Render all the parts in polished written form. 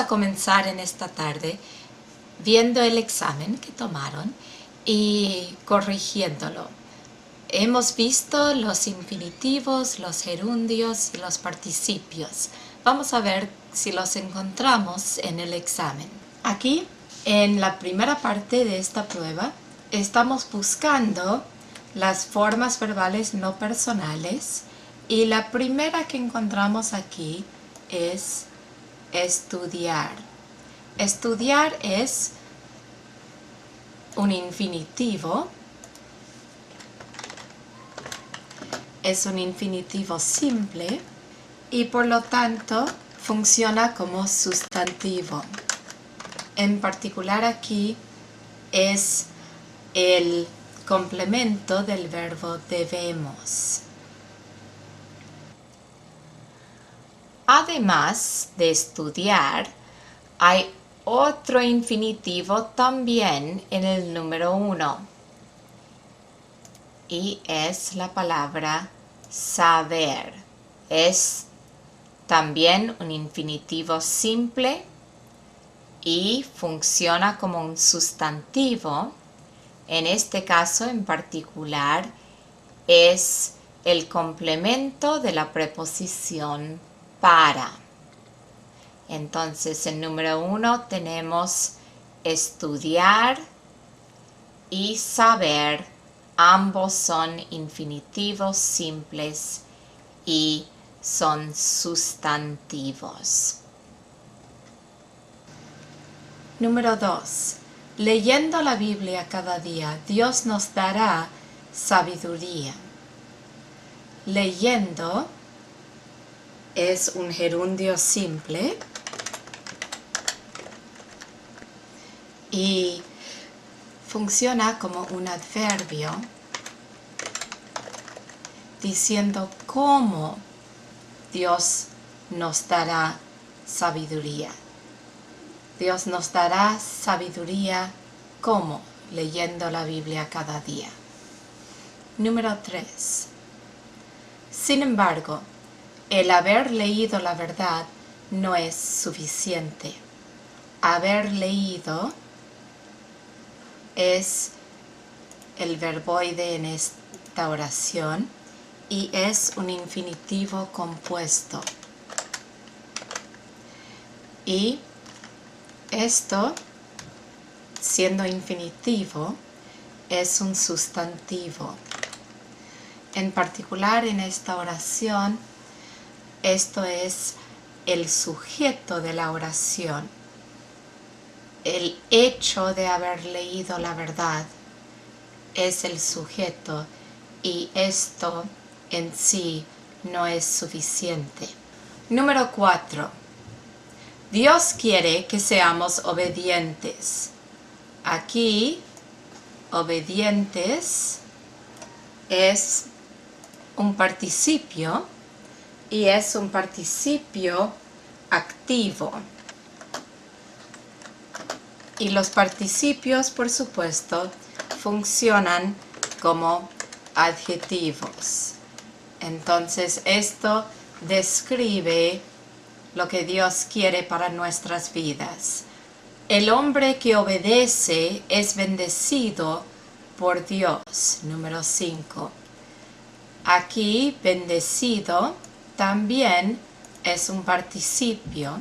a comenzar en esta tarde viendo el examen que tomaron y corrigiéndolo. Hemos visto los infinitivos, los gerundios y los participios. Vamos a ver si los encontramos en el examen. Aquí, en la primera parte de esta prueba, estamos buscando las formas verbales no personales y la primera que encontramos aquí es estudiar. Estudiar es un infinitivo. Es un infinitivo simple y por lo tanto funciona como sustantivo. En particular aquí es el complemento del verbo debemos. Además de estudiar, hay otro infinitivo también en el número 1 y es la palabra saber. Es también un infinitivo simple y funciona como un sustantivo. En este caso en particular es el complemento de la preposición para. Entonces en número 1 tenemos estudiar y saber. Ambos son infinitivos simples y son sustantivos. Número 2. Leyendo la Biblia cada día, Dios nos dará sabiduría. Leyendo es un gerundio simple y funciona como un adverbio diciendo cómo Dios nos dará sabiduría. Dios nos dará sabiduría ¿cómo? Leyendo la Biblia cada día. Número 3. Sin embargo, el haber leído la verdad no es suficiente. Haber leído es el verboide en esta oración y es un infinitivo compuesto. Y esto, siendo infinitivo, es un sustantivo. En particular en esta oración, esto es el sujeto de la oración. El hecho de haber leído la verdad es el sujeto y esto en sí no es suficiente. Número 4. Dios quiere que seamos obedientes. Aquí, obedientes es un participio y es un participio activo. Y los participios, por supuesto, funcionan como adjetivos. Entonces, esto describe lo que Dios quiere para nuestras vidas. El hombre que obedece es bendecido por Dios. Número 5. Aquí, bendecido también es un participio.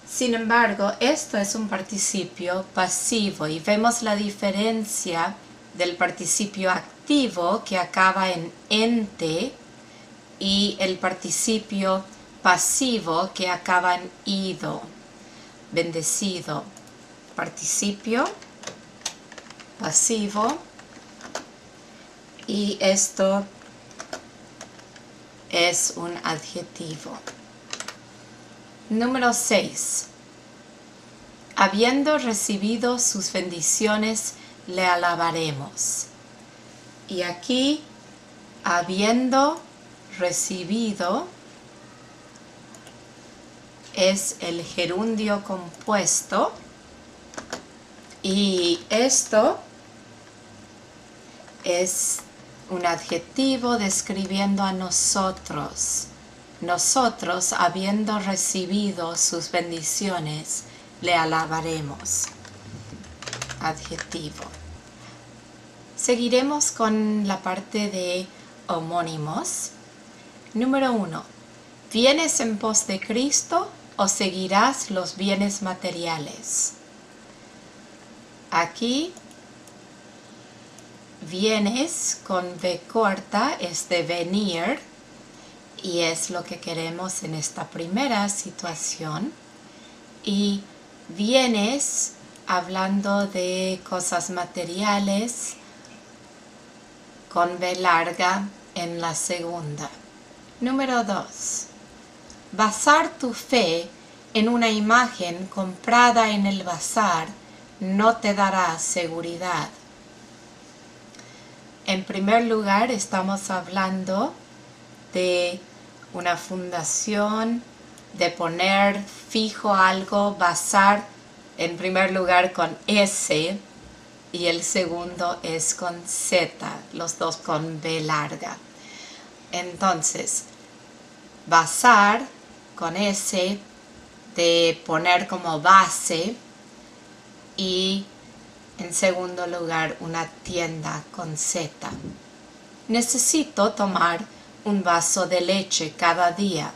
Sin embargo, esto es un participio pasivo y vemos la diferencia del participio activo que acaba en ente y el participio pasivo que acaba en ido. Bendecido, participio pasivo y esto es un adjetivo. Número 6. Habiendo recibido sus bendiciones, le alabaremos. Y aquí, habiendo recibido, es el gerundio compuesto. Y esto es un adjetivo describiendo a nosotros. nosotros, habiendo recibido sus bendiciones, le alabaremos. Adjetivo. Seguiremos con la parte de homónimos. Número 1. ¿Vienes en pos de Cristo o seguirás los bienes materiales? Aquí, vienes con V corta es de venir y es lo que queremos en esta primera situación. Y vienes hablando de cosas materiales con V larga en la segunda. Número 2. Basar tu fe en una imagen comprada en el bazar no te dará seguridad. En primer lugar, estamos hablando de una fundación, de poner fijo algo, basar en primer lugar con S y el segundo es con Z, los dos con B larga. Entonces, basar con S, de poner como base, y en segundo lugar una tienda con Z. Necesito tomar un vaso de leche cada día.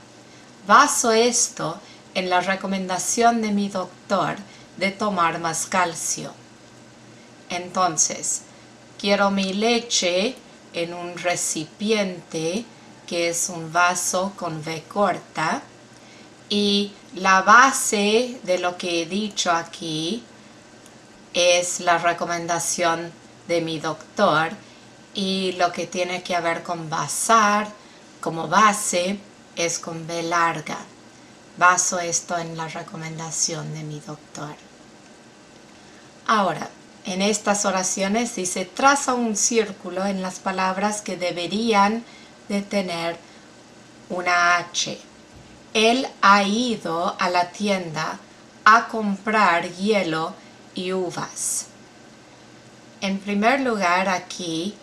Baso esto en la recomendación de mi doctor de tomar más calcio. Entonces, quiero mi leche en un recipiente que es un vaso con V corta y la base de lo que he dicho aquí es la recomendación de mi doctor y lo que tiene que ver con basar como base es con B larga. Baso esto en la recomendación de mi doctor. Ahora, en estas oraciones dice, traza un círculo en las palabras que deberían de tener una H. Él ha ido a la tienda a comprar hielo y uvas. En primer lugar, aquí,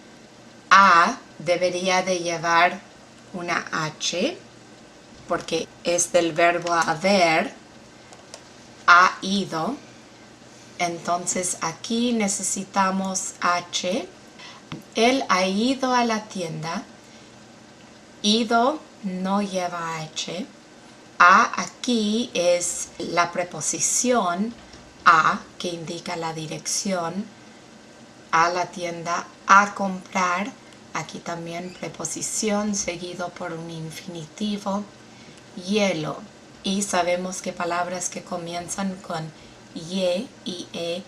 a debería de llevar una H, porque es del verbo haber, ha ido. Entonces aquí necesitamos H. Él ha ido a la tienda. Ido no lleva H. A aquí es la preposición a, que indica la dirección, a la tienda, a comprar. Aquí también preposición seguido por un infinitivo. Hielo. Y sabemos que palabras que comienzan con Y y E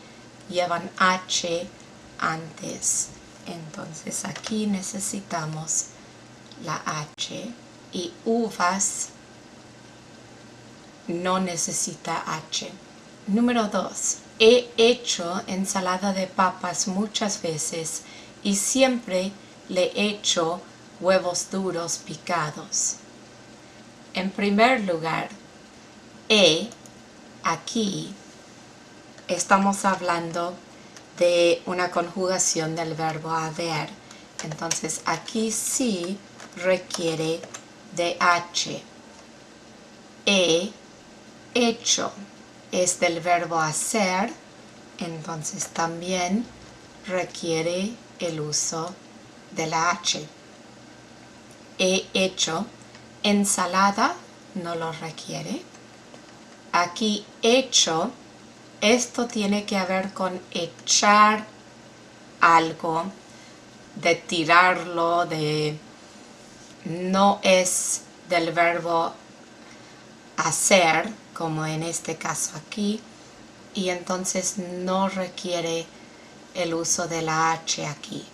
llevan H antes. Entonces aquí necesitamos la H. Y uvas no necesita H. Número 2. He hecho ensalada de papas muchas veces y siempre le echo huevos duros picados. En primer lugar, aquí estamos hablando de una conjugación del verbo haber. Entonces aquí sí requiere de H. He hecho es del verbo hacer, entonces también requiere el uso de la H. He hecho ensalada, no lo requiere. Aquí hecho, esto tiene que ver con echar algo, de tirarlo, no es del verbo hacer, como en este caso aquí, y entonces no requiere el uso de la H aquí.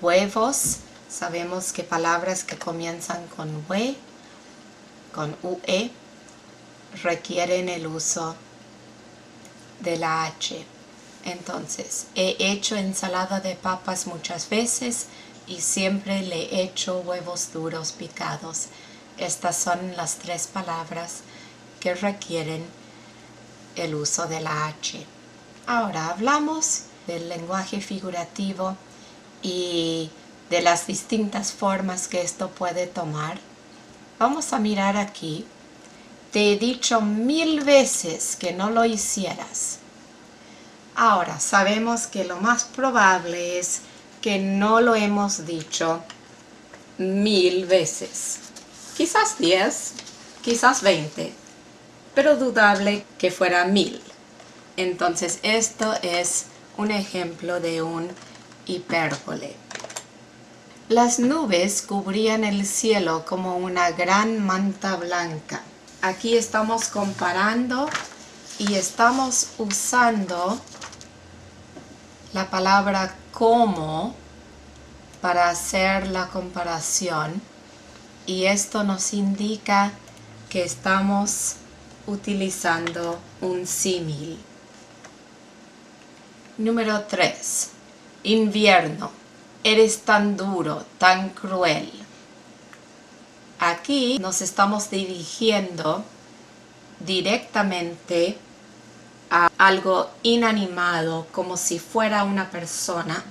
Huevos, sabemos que palabras que comienzan con UE requieren el uso de la H. Entonces, he hecho ensalada de papas muchas veces y siempre le echo huevos duros picados. Estas son las tres palabras que requieren el uso de la H. Ahora hablamos del lenguaje figurativo y de las distintas formas que esto puede tomar. Vamos a mirar aquí. Te he dicho 1000 veces que no lo hicieras. Ahora, sabemos que lo más probable es que no lo hemos dicho 1000 veces. Quizás 10, quizás 20, pero dudable que fuera 1000. Entonces, esto es un ejemplo de un hipérbole. Las nubes cubrían el cielo como una gran manta blanca. Aquí estamos comparando y estamos usando la palabra como para hacer la comparación, y esto nos indica que estamos utilizando un símil. Número 3. Invierno. Eres tan duro, tan cruel. Aquí nos estamos dirigiendo directamente a algo inanimado, como si fuera una persona,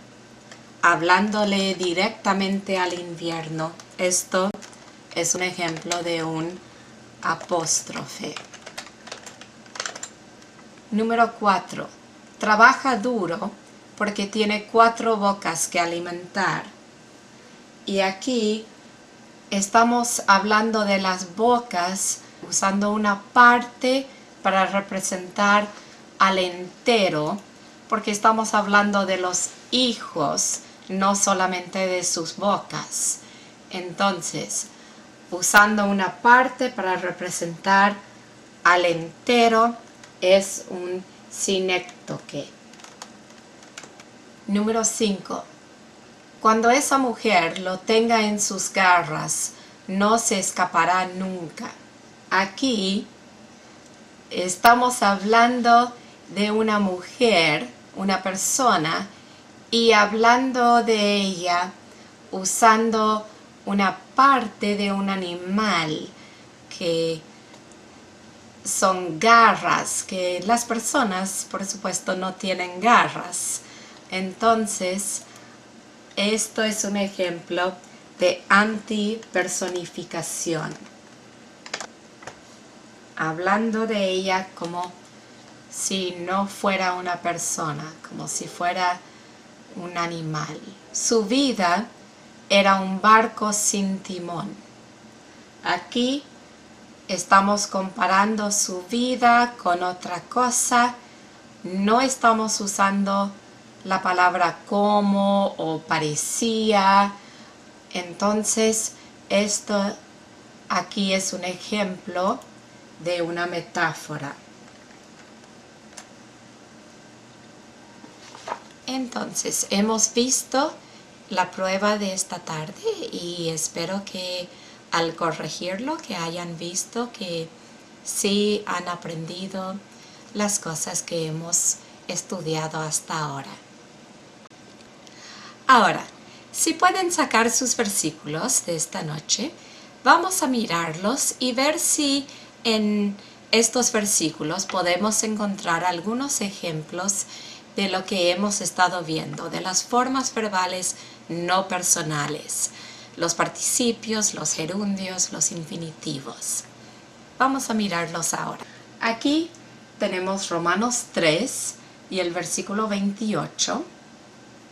hablándole directamente al invierno. Esto es un ejemplo de un apóstrofe. Número 4. Trabaja duro porque tiene 4 bocas que alimentar. Y aquí estamos hablando de las bocas usando una parte para representar al entero, porque estamos hablando de los hijos, no solamente de sus bocas. Entonces, usando una parte para representar al entero es un sinécdoque. Número 5. Cuando esa mujer lo tenga en sus garras, no se escapará nunca. Aquí estamos hablando de una mujer, una persona, y hablando de ella usando una parte de un animal que son garras, que las personas, por supuesto, no tienen garras. Entonces, esto es un ejemplo de antipersonificación. Hablando de ella como si no fuera una persona, como si fuera un animal. Su vida era un barco sin timón. Aquí estamos comparando su vida con otra cosa. No estamos usando la palabra como o parecía. Entonces, esto aquí es un ejemplo de una metáfora. Entonces, hemos visto la prueba de esta tarde y espero que al corregirlo, que hayan visto que sí han aprendido las cosas que hemos estudiado hasta ahora. Ahora, si pueden sacar sus versículos de esta noche, vamos a mirarlos y ver si en estos versículos podemos encontrar algunos ejemplos de lo que hemos estado viendo, de las formas verbales no personales, los participios, los gerundios, los infinitivos. Vamos a mirarlos ahora. Aquí tenemos Romanos 3 y el versículo 28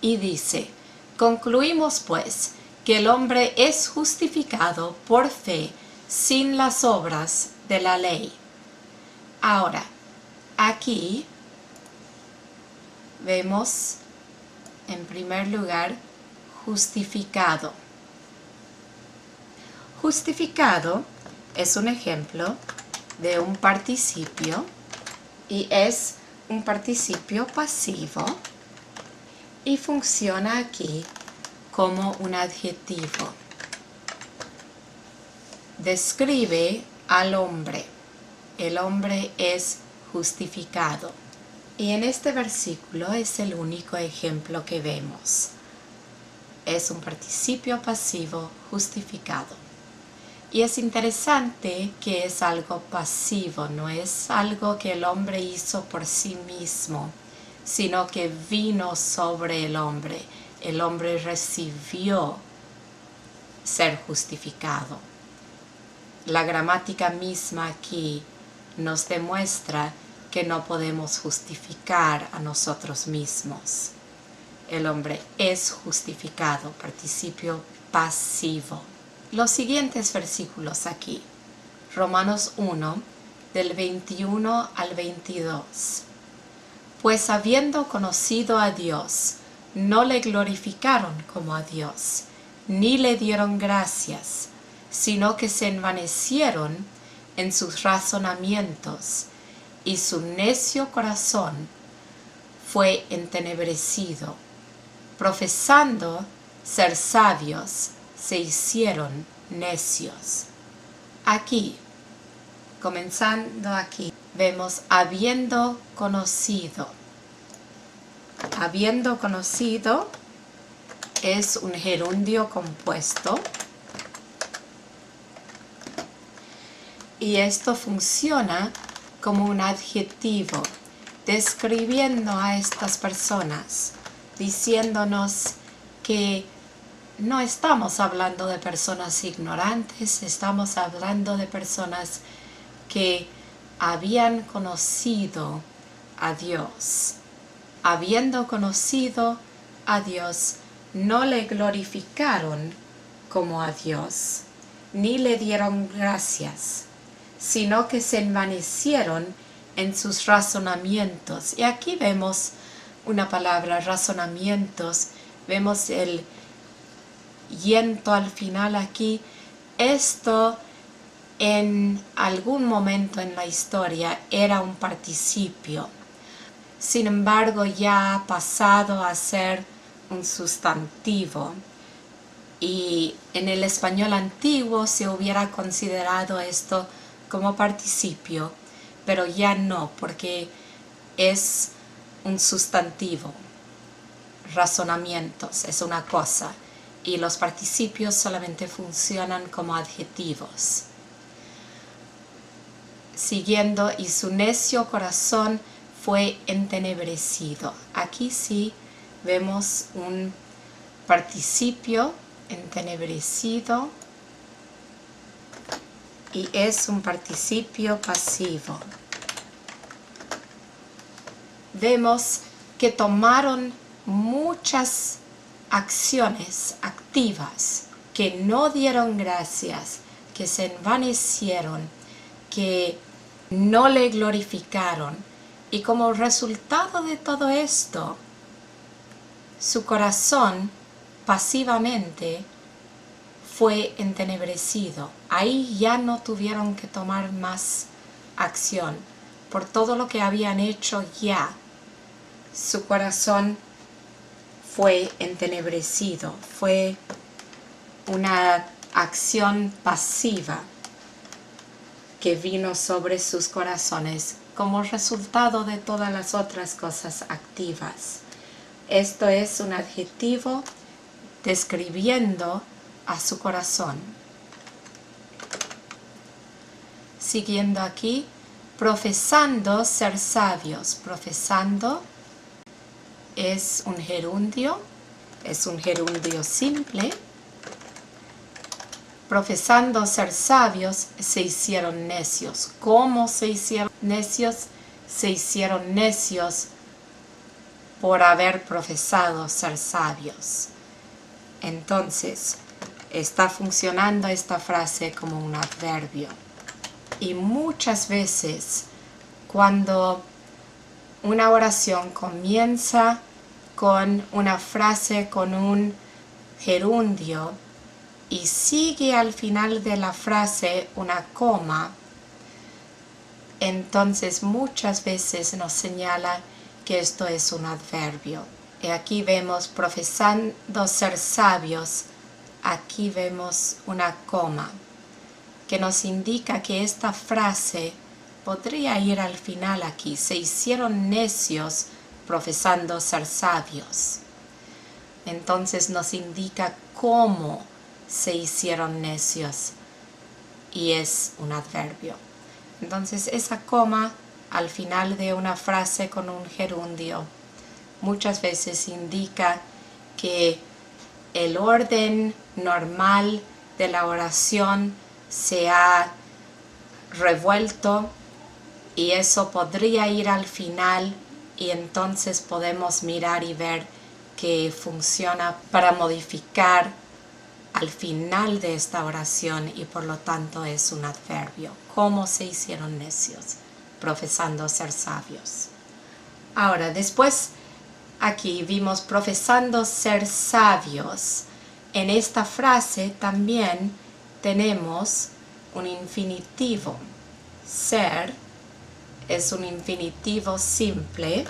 y dice: concluimos pues que el hombre es justificado por fe sin las obras de la ley. Ahora, aquí vemos en primer lugar justificado. Justificado es un ejemplo de un participio y es un participio pasivo y funciona aquí como un adjetivo. Describe al hombre. El hombre es justificado. Y en este versículo es el único ejemplo que vemos. Es un participio pasivo justificado. Y es interesante que es algo pasivo, no es algo que el hombre hizo por sí mismo, sino que vino sobre el hombre. El hombre recibió ser justificado. la gramática misma aquí nos demuestra que no podemos justificar a nosotros mismos. El hombre es justificado, participio pasivo. Los siguientes versículos aquí. Romanos 1, del 21 al 22. Pues habiendo conocido a Dios, no le glorificaron como a Dios, ni le dieron gracias, sino que se envanecieron en sus razonamientos, y su necio corazón fue entenebrecido. Profesando ser sabios, se hicieron necios. Aquí, comenzando aquí, vemos habiendo conocido. Habiendo conocido es un gerundio compuesto y esto funciona como un adjetivo describiendo a estas personas, diciéndonos que no estamos hablando de personas ignorantes, estamos hablando de personas que habían conocido a Dios. Habiendo conocido a Dios, no le glorificaron como a Dios, ni le dieron gracias, sino que se envanecieron en sus razonamientos. Y aquí vemos una palabra, razonamientos, vemos el yento al final aquí. Esto en algún momento en la historia era un participio. Sin embargo, ya ha pasado a ser un sustantivo. Y en el español antiguo se hubiera considerado esto como participio, pero ya no, porque es un sustantivo. Razonamientos es una cosa, y los participios solamente funcionan como adjetivos. Siguiendo, y su necio corazón fue entenebrecido. Aquí sí vemos un participio, entenebrecido, y es un participio pasivo. Vemos que tomaron muchas acciones activas, que no dieron gracias, que se envanecieron, que no le glorificaron, y como resultado de todo esto, su corazón pasivamente fue entenebrecido. Ahí ya no tuvieron que tomar más acción. Por todo lo que habían hecho ya, su corazón fue entenebrecido. Fue una acción pasiva que vino sobre sus corazones como resultado de todas las otras cosas activas. Esto es un adjetivo describiendo a su corazón. Siguiendo aquí, profesando ser sabios. Profesando es un gerundio simple. Profesando ser sabios, se hicieron necios. ¿Cómo se hicieron necios? Se hicieron necios por haber profesado ser sabios. Entonces, está funcionando esta frase como un adverbio. Y muchas veces, cuando una oración comienza con una frase con un gerundio, y sigue al final de la frase una coma, entonces muchas veces nos señala que esto es un adverbio. Y aquí vemos profesando ser sabios, aquí vemos una coma, que nos indica que esta frase podría ir al final aquí. Se hicieron necios profesando ser sabios. Entonces nos indica cómo se hicieron necios y es un adverbio. Entonces esa coma al final de una frase con un gerundio muchas veces indica que el orden normal de la oración se ha revuelto y eso podría ir al final y entonces podemos mirar y ver que funciona para modificar al final de esta oración y por lo tanto es un adverbio. ¿Cómo se hicieron necios? Profesando ser sabios. Ahora, después aquí vimos profesando ser sabios. En esta frase también tenemos un infinitivo. Ser es un infinitivo simple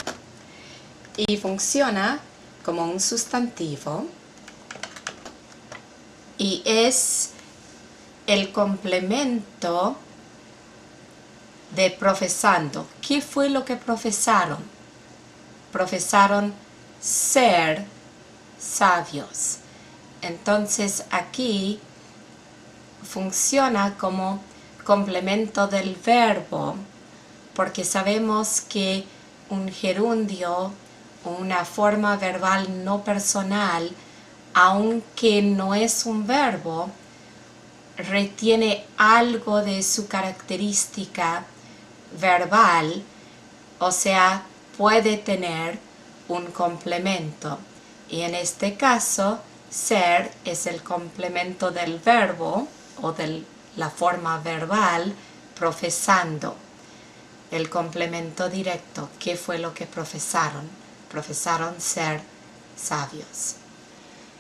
y funciona como un sustantivo y es el complemento de profesando. ¿Qué fue lo que profesaron? Profesaron ser sabios. Entonces aquí funciona como complemento del verbo porque sabemos que un gerundio, una forma verbal no personal, aunque no es un verbo, retiene algo de su característica verbal, o sea, puede tener un complemento. Y en este caso, ser es el complemento del verbo o de la forma verbal profesando. El complemento directo, ¿qué fue lo que profesaron? Profesaron ser sabios.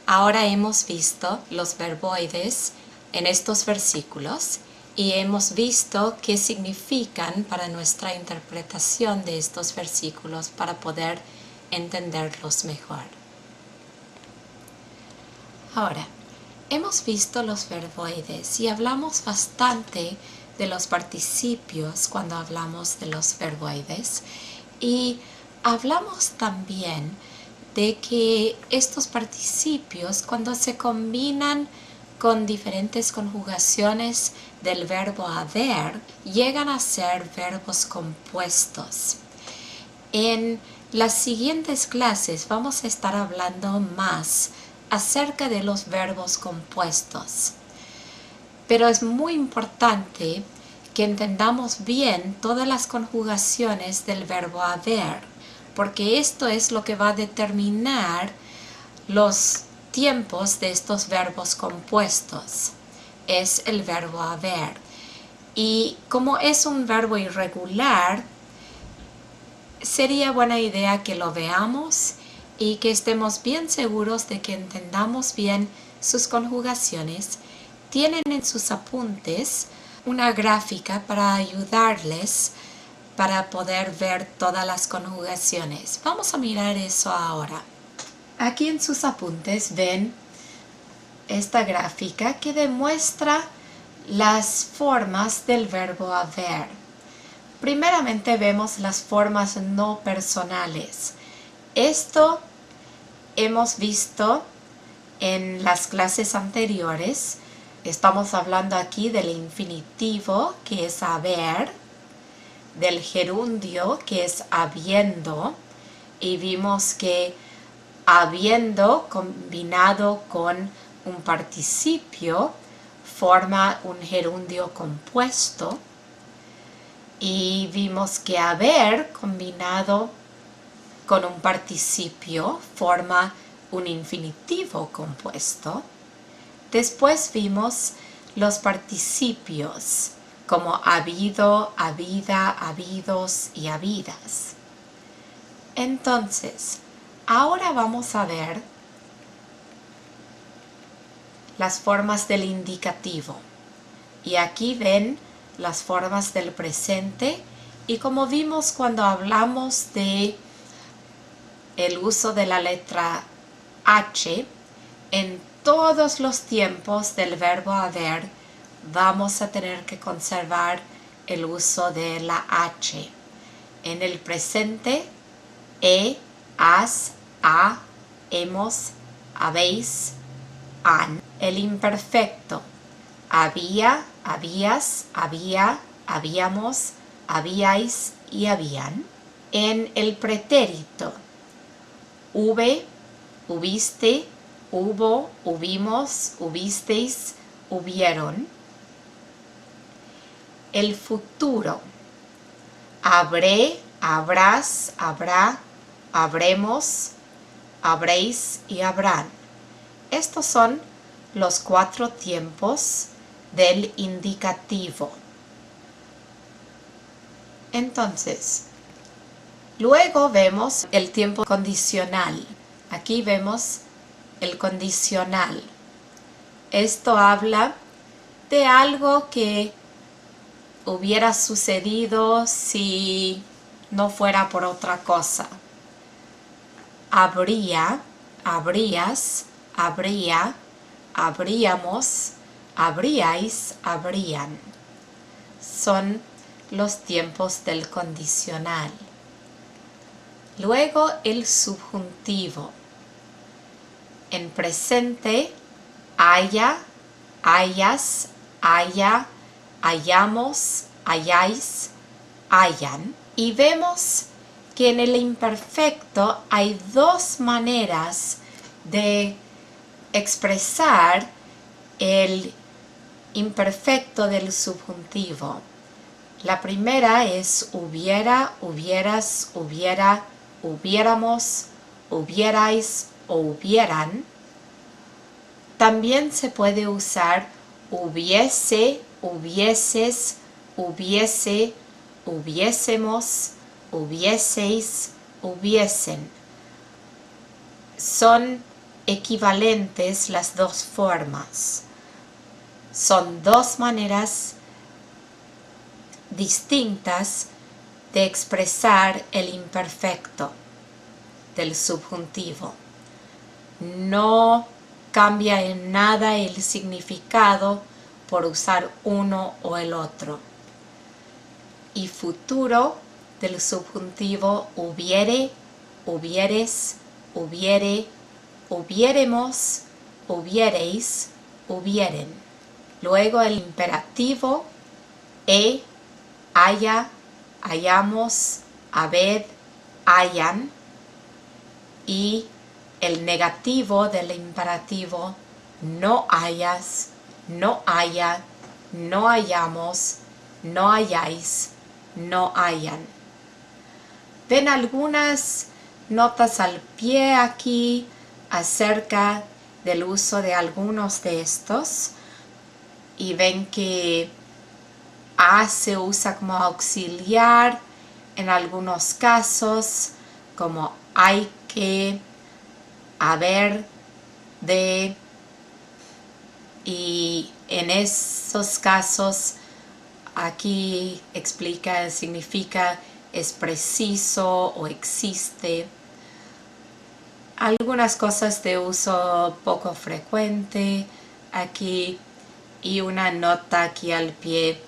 Ahora hemos visto los verboides en estos versículos y hemos visto qué significan para nuestra interpretación de estos versículos para poder entenderlos mejor. Ahora, hemos visto los verboides y hablamos bastante de los participios cuando hablamos de los verboides y hablamos también de que estos participios cuando se combinan con diferentes conjugaciones del verbo haber llegan a ser verbos compuestos. En las siguientes clases vamos a estar hablando más acerca de los verbos compuestos. Pero es muy importante que entendamos bien todas las conjugaciones del verbo haber, porque esto es lo que va a determinar los tiempos de estos verbos compuestos. Es el verbo haber. Y como es un verbo irregular, sería buena idea que lo veamos y que estemos bien seguros de que entendamos bien sus conjugaciones. Tienen en sus apuntes una gráfica para ayudarles para poder ver todas las conjugaciones. Vamos a mirar eso ahora. Aquí en sus apuntes ven esta gráfica que demuestra las formas del verbo haber. Primeramente vemos las formas no personales. Esto hemos visto en las clases anteriores. Estamos hablando aquí del infinitivo, que es haber, del gerundio, que es habiendo, y vimos que habiendo combinado con un participio forma un gerundio compuesto, y vimos que haber combinado con un participio forma un infinitivo compuesto. Después vimos los participios como habido, habida, habidos y habidas. Entonces, ahora vamos a ver las formas del indicativo. Y aquí ven las formas del presente y como vimos cuando hablamos de el uso de la letra H, en todos los tiempos del verbo haber vamos a tener que conservar el uso de la H. En el presente, has, ha, hemos, habéis, han. El imperfecto, había, habías, había, habíamos, habíais y habían. En el pretérito, hube, hubiste, hubo, hubimos, hubisteis, hubieron. el futuro. Habré, habrás, habrá, habremos, habréis y habrán. Estos son los 4 tiempos del indicativo. Entonces, luego vemos el tiempo condicional. Aquí vemos el condicional. Esto habla de algo que hubiera sucedido si no fuera por otra cosa. Habría, habrías, habría, habríamos, habríais, habrían. Son los tiempos del condicional. Luego el subjuntivo. En presente, haya, hayas, haya, hayamos, hayáis, hayan. Y vemos que en el imperfecto hay 2 maneras de expresar el imperfecto del subjuntivo. La primera es hubiera, hubieras, hubiera, hubiéramos, hubierais o hubieran. También se puede usar hubiese, hubieses, hubiese, hubiésemos, hubieseis, hubiesen. Son equivalentes las 2 formas. Son 2 maneras distintas de expresar el imperfecto del subjuntivo. No cambia en nada el significado por usar uno o el otro. Y futuro del subjuntivo hubiere, hubieres, hubiere, hubiéremos, hubiereis, hubieren. Luego el imperativo haya, hayamos, haber, hayan. Y el negativo del imperativo no hayas, no haya, no hayamos, no hayáis, no hayan. Ven algunas notas al pie aquí acerca del uso de algunos de estos y ven que se usa como auxiliar en algunos casos, como hay que, haber de, y en esos casos aquí explica, significa es preciso o existe. Algunas cosas de uso poco frecuente aquí y una nota aquí al pie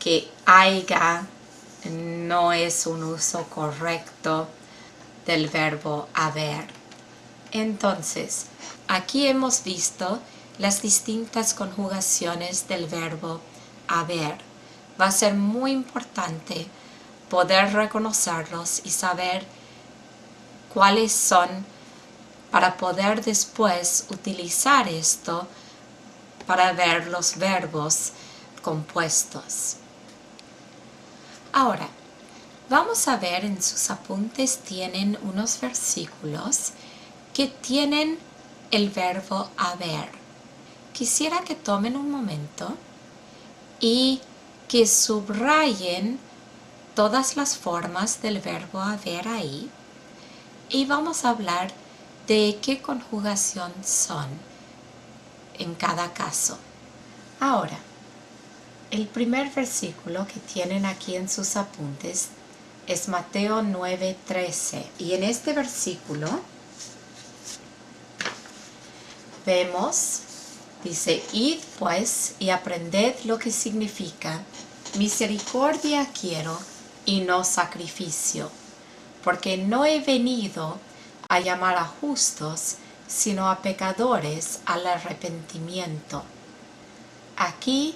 que haya no es un uso correcto del verbo haber. Entonces, aquí hemos visto las distintas conjugaciones del verbo haber. Va a ser muy importante poder reconocerlos y saber cuáles son para poder después utilizar esto para ver los verbos compuestos. Ahora, vamos a ver en sus apuntes tienen unos versículos que tienen el verbo haber. Quisiera que tomen un momento y que subrayen todas las formas del verbo haber ahí y vamos a hablar de qué conjugación son en cada caso. Ahora, el primer versículo que tienen aquí en sus apuntes es Mateo 9:13 y en este versículo vemos, dice, id pues y aprended lo que significa misericordia quiero y no sacrificio, porque no he venido a llamar a justos, sino a pecadores al arrepentimiento. Aquí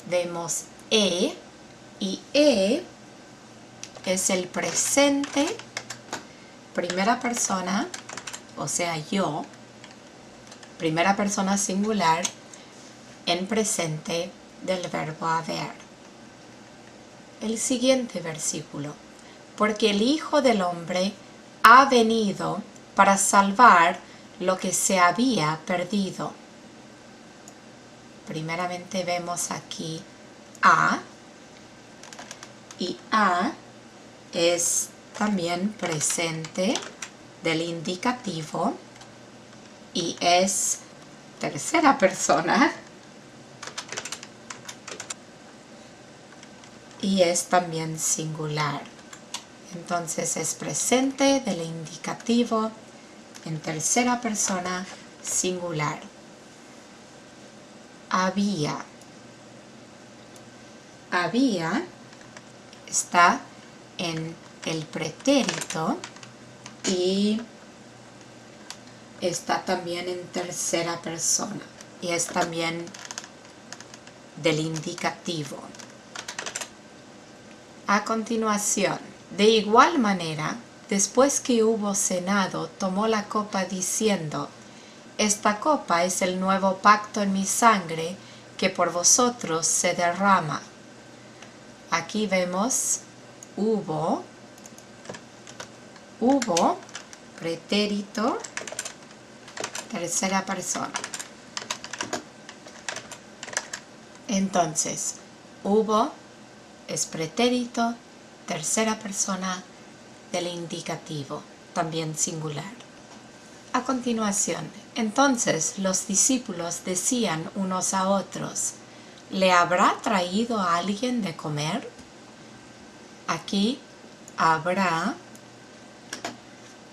vemos y es el presente, primera persona, o sea yo, primera persona singular en presente del verbo haber. El siguiente versículo. Porque el Hijo del Hombre ha venido para salvar lo que se había perdido. Primeramente vemos aquí a, y a es también presente del indicativo y es tercera persona y es también singular. Entonces es presente del indicativo en tercera persona singular. Había. Había está en el pretérito y está también en tercera persona y es también del indicativo. A continuación, de igual manera, después que hubo cenado, tomó la copa diciendo: Esta copa es el nuevo pacto en mi sangre que por vosotros se derrama. Aquí vemos hubo, pretérito, tercera persona. Entonces, hubo es pretérito, tercera persona del indicativo, también singular. A continuación, entonces los discípulos decían unos a otros: ¿Le habrá traído a alguien de comer? Aquí habrá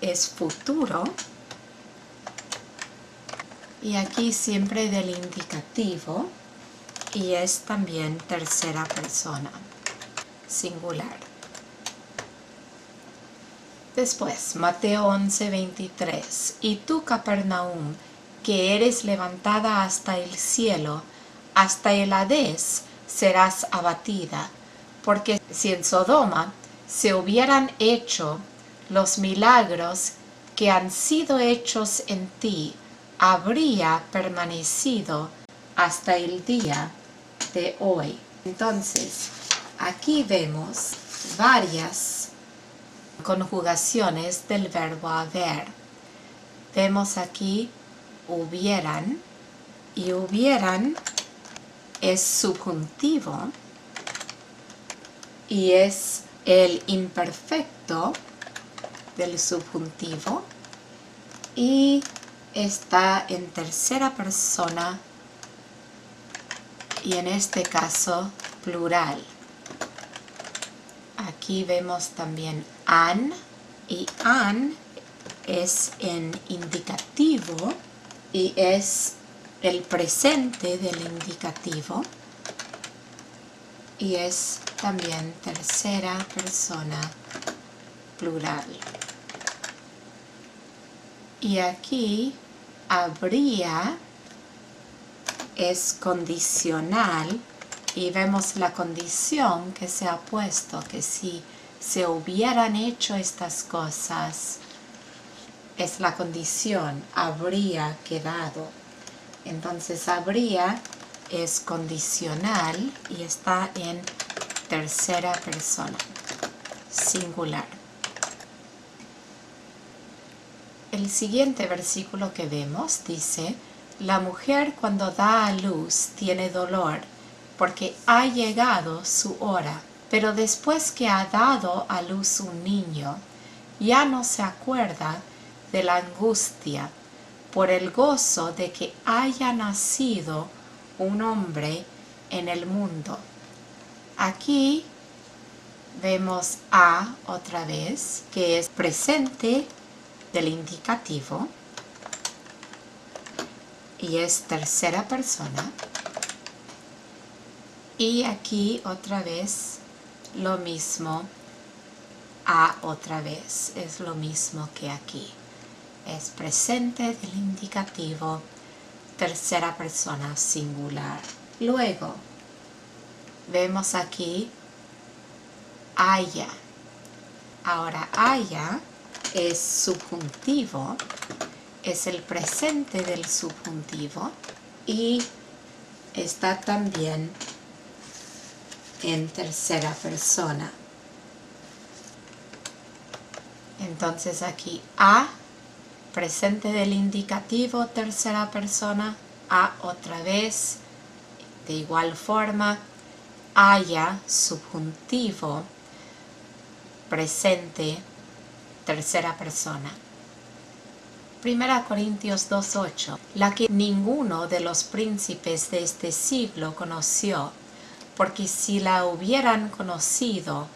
es futuro y aquí siempre del indicativo y es también tercera persona singular. Después, Mateo 11:23. Y tú, Capernaum, que eres levantada hasta el cielo, hasta el Hades serás abatida, porque si en Sodoma se hubieran hecho los milagros que han sido hechos en ti, habría permanecido hasta el día de hoy. Entonces, aquí vemos varias conjugaciones del verbo haber. Vemos aquí hubieran, y hubieran es subjuntivo y es el imperfecto del subjuntivo y está en tercera persona y en este caso plural. Aquí vemos también han y han es en indicativo y es el presente del indicativo y es también tercera persona plural. Y aquí habría es condicional y vemos la condición que se ha puesto, que si se hubieran hecho estas cosas, es la condición, habría quedado. Entonces habría es condicional y está en tercera persona, singular. El siguiente versículo que vemos dice: La mujer cuando da a luz tiene dolor, porque ha llegado su hora. Pero después que ha dado a luz un niño, ya no se acuerda de la angustia por el gozo de que haya nacido un hombre en el mundo. Aquí vemos a otra vez, que es presente del indicativo y es tercera persona. Y aquí otra vez lo mismo, a otra vez, es lo mismo que aquí. Es presente del indicativo, tercera persona singular. Luego, vemos aquí haya. Ahora, haya es subjuntivo, es el presente del subjuntivo y está también en tercera persona. Entonces aquí a, presente del indicativo, tercera persona, a otra vez, de igual forma, haya, subjuntivo, presente, tercera persona. 1 Corintios 2:8, la que ninguno de los príncipes de este siglo conoció, porque si la hubieran conocido,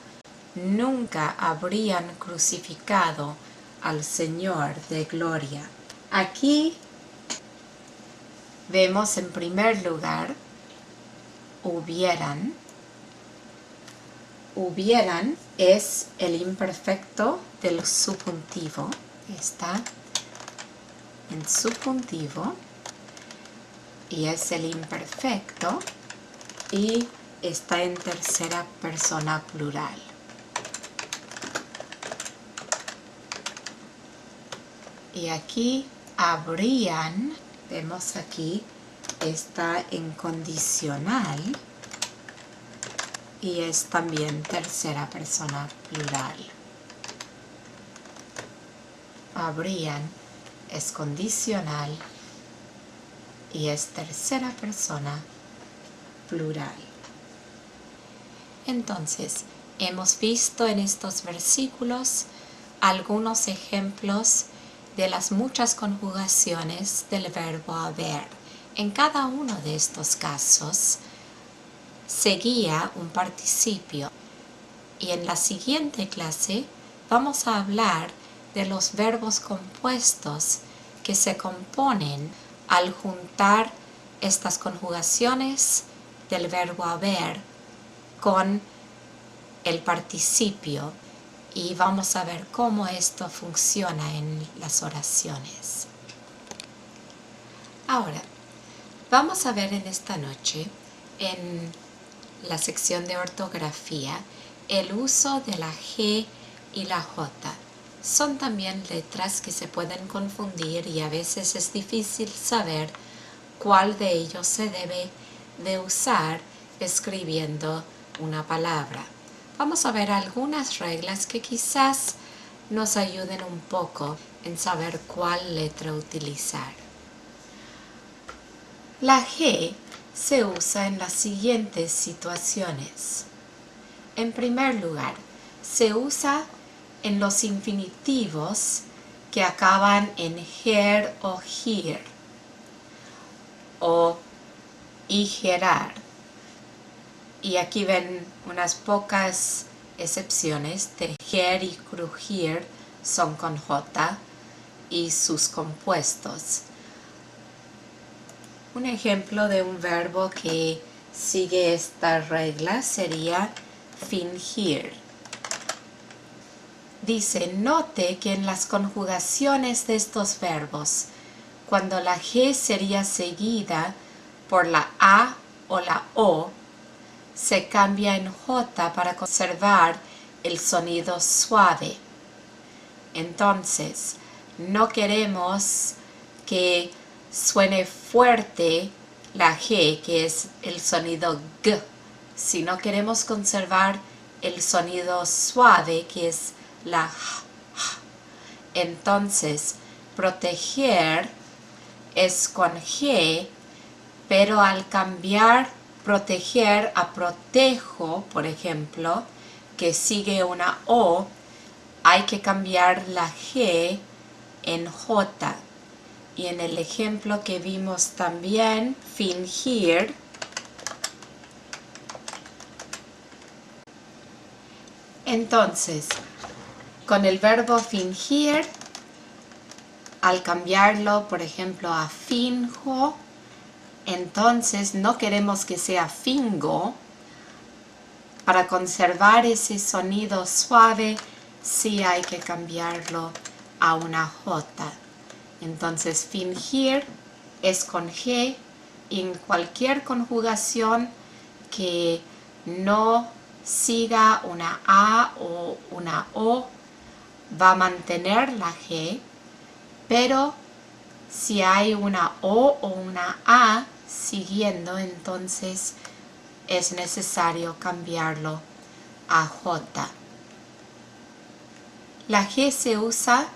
nunca habrían crucificado al Señor de gloria. Aquí vemos en primer lugar, hubieran. Hubieran es el imperfecto del subjuntivo. Está en subjuntivo y es el imperfecto y está en tercera persona plural. Y aquí habrían, vemos aquí, está en condicional y es también tercera persona plural. Habrían es condicional y es tercera persona plural. Entonces, hemos visto en estos versículos algunos ejemplos de las muchas conjugaciones del verbo haber. En cada uno de estos casos seguía un participio y en la siguiente clase vamos a hablar de los verbos compuestos que se componen al juntar estas conjugaciones del verbo haber con el participio y vamos a ver cómo esto funciona en las oraciones. Ahora, vamos a ver en esta noche, en la sección de ortografía, el uso de la G y la J. Son también letras que se pueden confundir y a veces es difícil saber cuál de ellos se debe de usar escribiendo una palabra. Vamos a ver algunas reglas que quizás nos ayuden un poco en saber cuál letra utilizar. La G se usa en las siguientes situaciones. En primer lugar, se usa en los infinitivos que acaban en her o hir o igerar. Y aquí ven unas pocas excepciones. Tejer y crujir son con J y sus compuestos. Un ejemplo de un verbo que sigue esta regla sería fingir. Dice, note que en las conjugaciones de estos verbos, cuando la G sería seguida por la A o la O, se cambia en J para conservar el sonido suave. Entonces, no queremos que suene fuerte la G, que es el sonido G, sino queremos conservar el sonido suave, que es la J. Entonces, proteger es con G, pero al cambiar proteger a protejo, por ejemplo, que sigue una O, hay que cambiar la G en J. Y en el ejemplo que vimos también, fingir, entonces, con el verbo fingir, al cambiarlo, por ejemplo, a finjo, entonces no queremos que sea fingo. Para conservar ese sonido suave, sí hay que cambiarlo a una J. Entonces, fingir es con G y en cualquier conjugación que no siga una A o una O va a mantener la G, pero si hay una O o una A siguiendo, entonces es necesario cambiarlo a J. La G se usa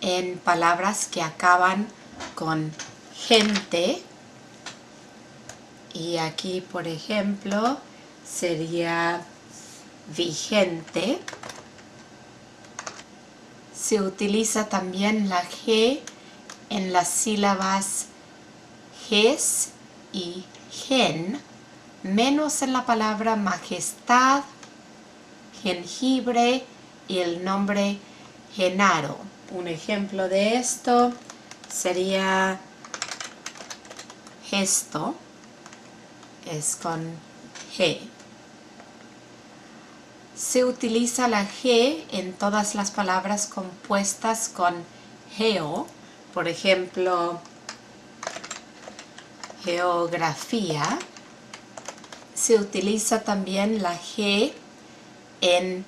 en palabras que acaban con gente. Y aquí, por ejemplo, sería vigente. Se utiliza también la G en las sílabas ges y gen, menos en la palabra majestad, jengibre y el nombre Genaro. Un ejemplo de esto sería gesto, es con G. Se utiliza la G en todas las palabras compuestas con geo, por ejemplo, geografía. Se utiliza también la G en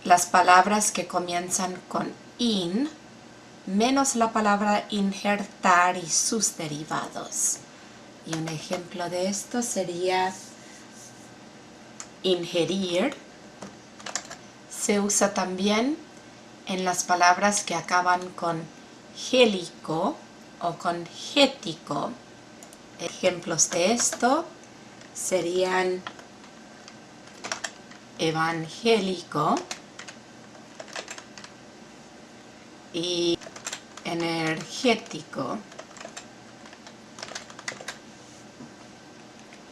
las palabras que comienzan con in, menos la palabra injertar y sus derivados. Y un ejemplo de esto sería ingerir. Se usa también en las palabras que acaban con gélico o con gético. Ejemplos de esto serían evangélico y energético.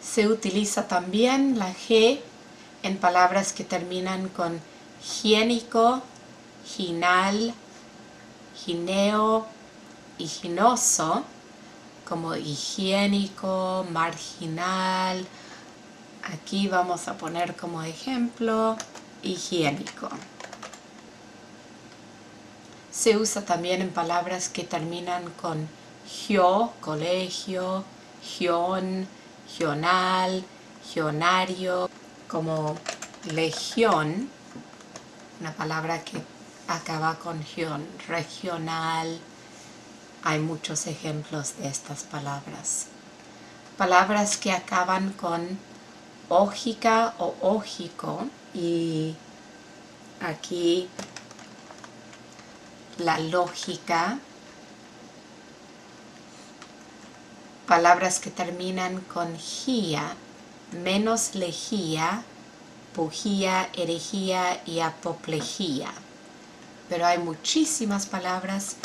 Se utiliza también la G en palabras que terminan con higiénico, ginal, gineo y ginoso, como higiénico, marginal. Aquí vamos a poner como ejemplo higiénico. Se usa también en palabras que terminan con gio, colegio, gion, gional, gionario, como legión, una palabra que acaba con gion, regional. Hay muchos ejemplos de estas palabras. Palabras que acaban con ógica o ógico, y aquí la lógica. Palabras que terminan con gía, menos lejía, pujía, herejía y apoplejía. Pero hay muchísimas palabras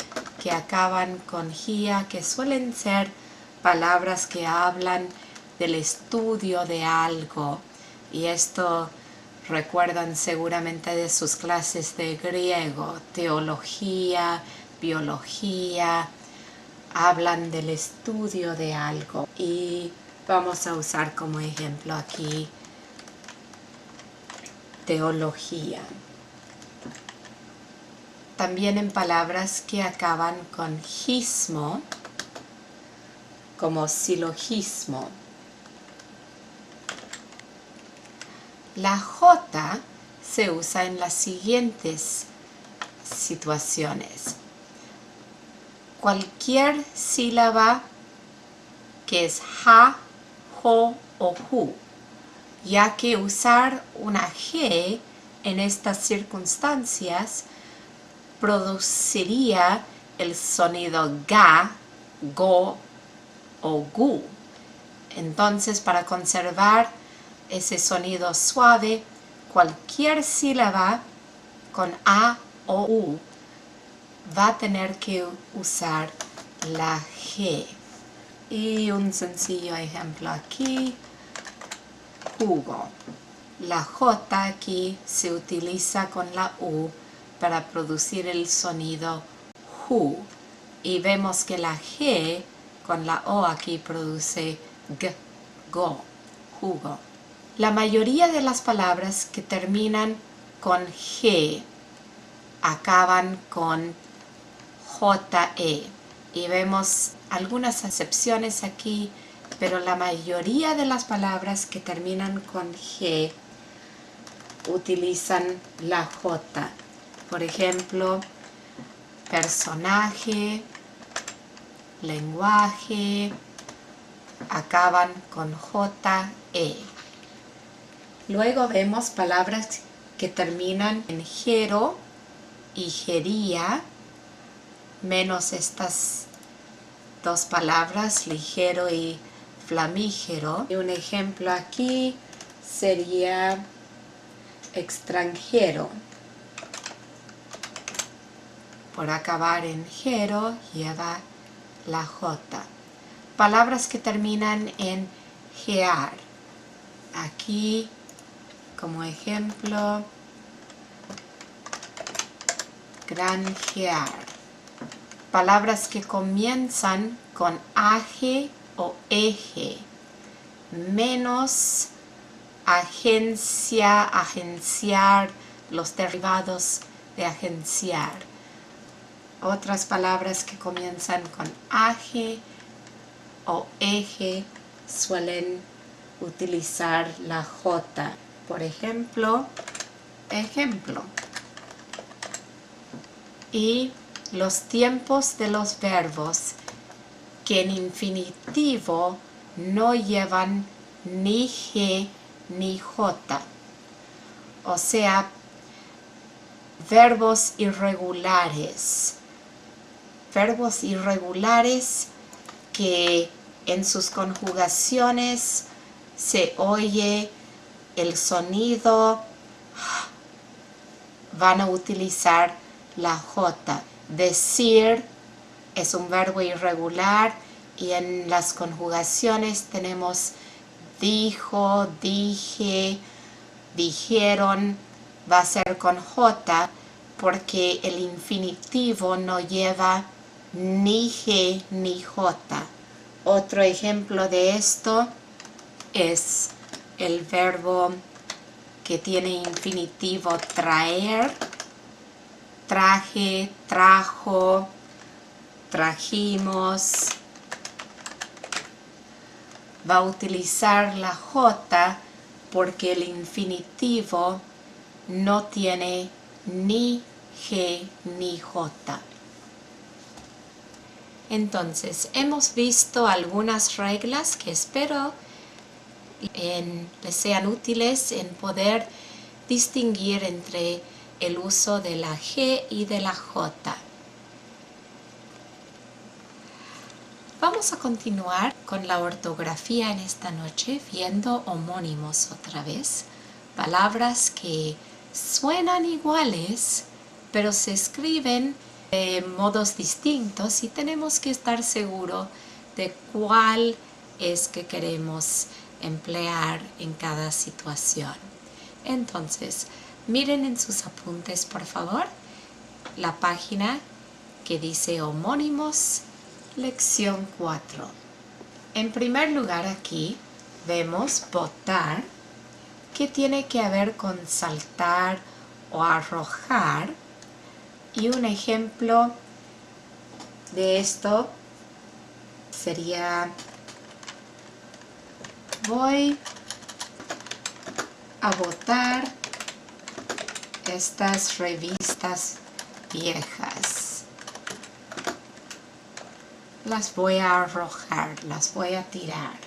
que acaban con gía, que suelen ser palabras que hablan del estudio de algo. Y esto recuerdan seguramente de sus clases de griego, teología, biología. Hablan del estudio de algo. Y vamos a usar como ejemplo aquí teología. También en palabras que acaban con gismo, como silogismo. La J se usa en las siguientes situaciones. Cualquier sílaba que es ja, jo o ju, ya que usar una G en estas circunstancias produciría el sonido ga, go o gu. Entonces, para conservar ese sonido suave, cualquier sílaba con a o u va a tener que usar la G. Y un sencillo ejemplo aquí, jugo. La J aquí se utiliza con la U para producir el sonido ju. Y vemos que la G con la O aquí produce g, go, jugo. La mayoría de las palabras que terminan con G acaban con JE. Y vemos algunas excepciones aquí, pero la mayoría de las palabras que terminan con G utilizan la J. Por ejemplo, personaje, lenguaje, acaban con JE. Luego vemos palabras que terminan en gero y gería, menos estas dos palabras, ligero y flamígero. Y un ejemplo aquí sería extranjero. Por acabar en gero lleva la J. Palabras que terminan en gear. Aquí, como ejemplo, granjear. Palabras que comienzan con AG o EG, menos agencia, agenciar, los derivados de agenciar. Otras palabras que comienzan con AG o EG suelen utilizar la J. Por ejemplo, ejemplo. Y los tiempos de los verbos que en infinitivo no llevan ni G ni J. O sea, verbos irregulares. Verbos irregulares que en sus conjugaciones se oye el sonido, van a utilizar la J. Decir es un verbo irregular y en las conjugaciones tenemos dijo, dije, dijeron, va a ser con J porque el infinitivo no lleva ni G ni J. Otro ejemplo de esto es el verbo que tiene infinitivo traer, traje, trajo, trajimos. Va a utilizar la J porque el infinitivo no tiene ni G ni J. Entonces, hemos visto algunas reglas que espero les sean útiles en poder distinguir entre el uso de la G y de la J. Vamos a continuar con la ortografía en esta noche, viendo homónimos otra vez. Palabras que suenan iguales, pero se escriben de modos distintos y tenemos que estar seguros de cuál es que queremos emplear en cada situación. Entonces, miren en sus apuntes, por favor, la página que dice homónimos, lección 4. En primer lugar aquí vemos botar, que tiene que ver con saltar o arrojar. Y un ejemplo de esto sería: voy a botar estas revistas viejas. Las voy a arrojar, las voy a tirar.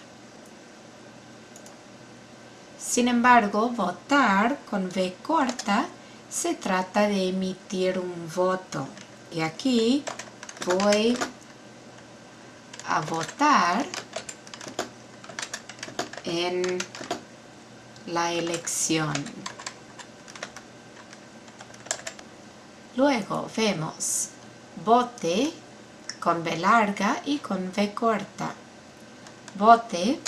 Sin embargo, votar con V corta se trata de emitir un voto. Y aquí voy a votar en la elección. Luego vemos bote con V larga y con V corta. Bote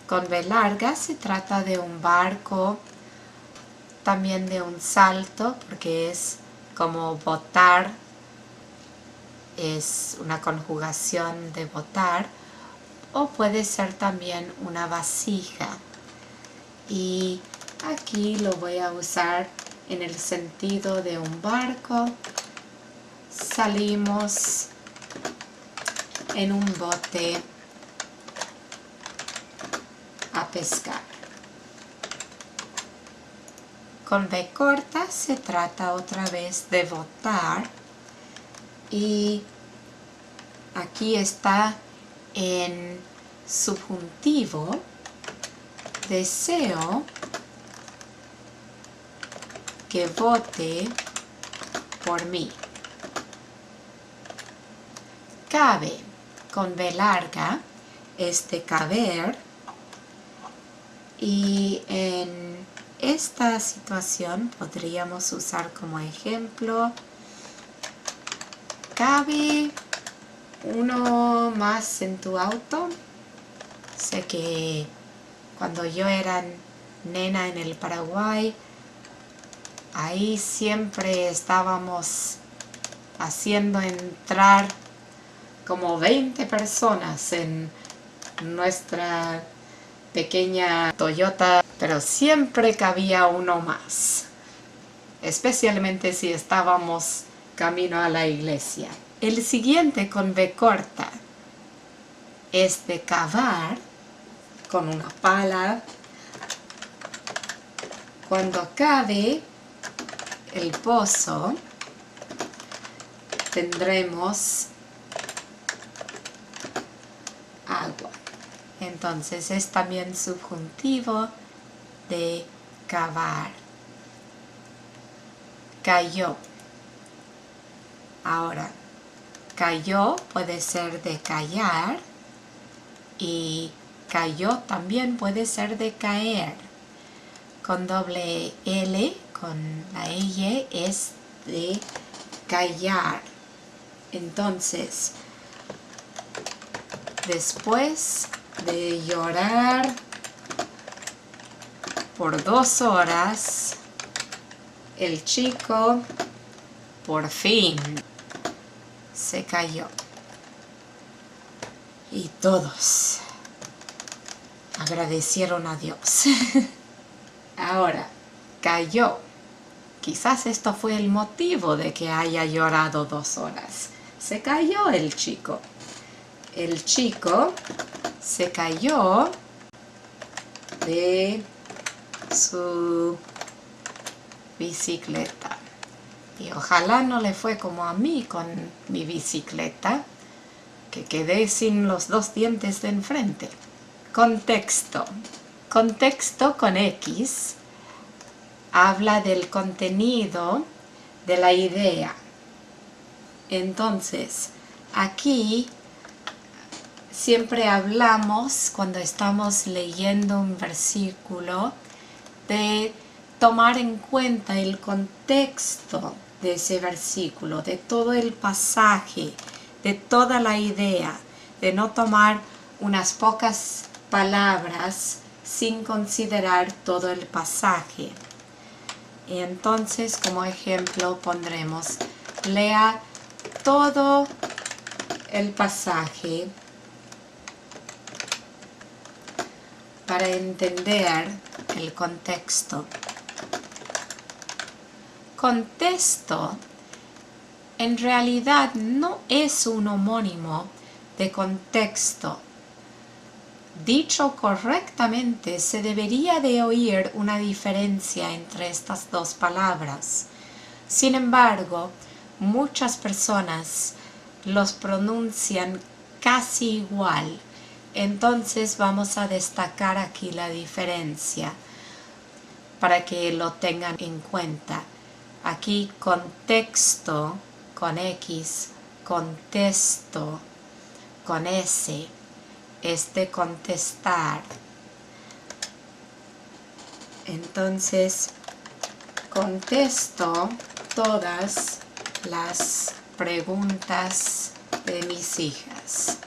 con V larga se trata de un barco, también de un salto, porque es como botar, es una conjugación de botar, o puede ser también una vasija. Y aquí lo voy a usar en el sentido de un barco. Salimos en un bote a pescar. Con V corta se trata otra vez de votar y aquí está en subjuntivo, deseo que vote por mí. Cabe, con B larga, es de caber, y en esta situación podríamos usar como ejemplo: ¿cabe uno más en tu auto? Sé que cuando yo era nena en el Paraguay, ahí siempre estábamos haciendo entrar como 20 personas en nuestra pequeña Toyota, pero siempre cabía uno más, especialmente si estábamos camino a la iglesia. El siguiente con B corta es de cavar, con una pala. Cuando cabe el pozo, tendremos agua. Entonces es también subjuntivo de cavar. Cayó. Ahora, cayó puede ser de callar, y cayó también puede ser de caer. Con doble L, con la Y, es de callar. Entonces, después de llorar por 2 horas, el chico por fin se cayó. Y todos agradecieron a Dios. Ahora, cayó. Quizás esto fue el motivo de que haya llorado 2 horas. Se cayó el chico. El chico se cayó de su bicicleta. Y ojalá no le fue como a mí con mi bicicleta, que quedé sin los 2 dientes de enfrente. Contexto. Contexto con X habla del contenido de la idea. Entonces, aquí siempre hablamos, cuando estamos leyendo un versículo, de tomar en cuenta el contexto de ese versículo, de todo el pasaje, de toda la idea, de no tomar unas pocas palabras sin considerar todo el pasaje. Y entonces, como ejemplo, pondremos: lea todo el pasaje para entender el contexto. Contexto en realidad no es un homónimo de contexto. Dicho correctamente, se debería de oír una diferencia entre estas 2 palabras. Sin embargo, muchas personas los pronuncian casi igual. Entonces vamos a destacar aquí la diferencia para que lo tengan en cuenta. Aquí contexto con X, contexto con S, es de contestar. Entonces, contesto todas las preguntas de mis hijas.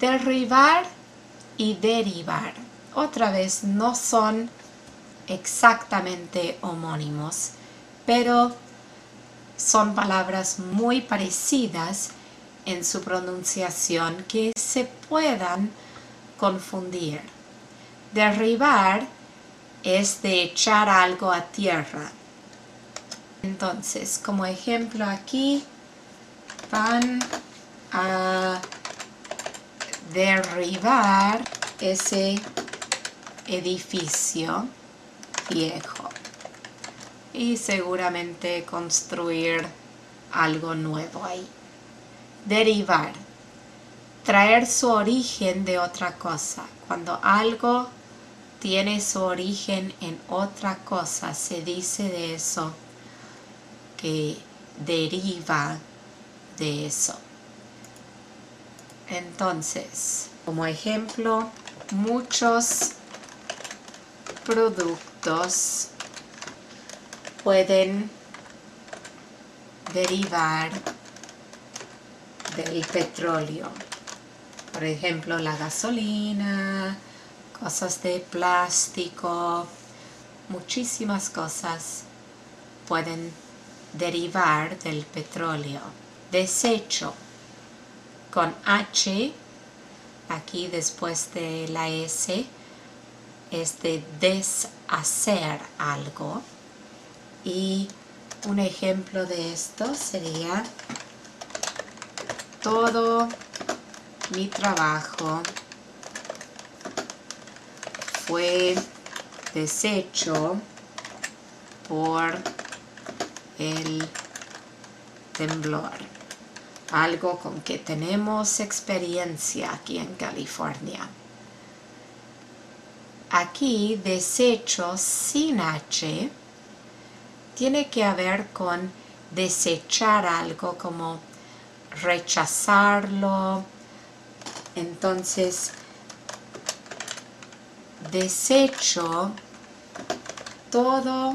Derribar y derivar, otra vez, no son exactamente homónimos, pero son palabras muy parecidas en su pronunciación que se puedan confundir. Derribar es de echar algo a tierra. Entonces, como ejemplo aquí, van a derribar ese edificio viejo y seguramente construir algo nuevo ahí. Derivar. traer su origen de otra cosa. Cuando algo tiene su origen en otra cosa, se dice de eso que deriva de eso. Entonces, como ejemplo, muchos productos pueden derivar del petróleo. Por ejemplo, la gasolina, cosas de plástico, muchísimas cosas pueden derivar del petróleo. Desecho, con H, aquí después de la S, es de deshacer algo. Y un ejemplo de esto sería: todo mi trabajo fue deshecho por el temblor. Algo con que tenemos experiencia aquí en California. Aquí, desecho sin H tiene que ver con desechar algo, como rechazarlo. Entonces, desecho todo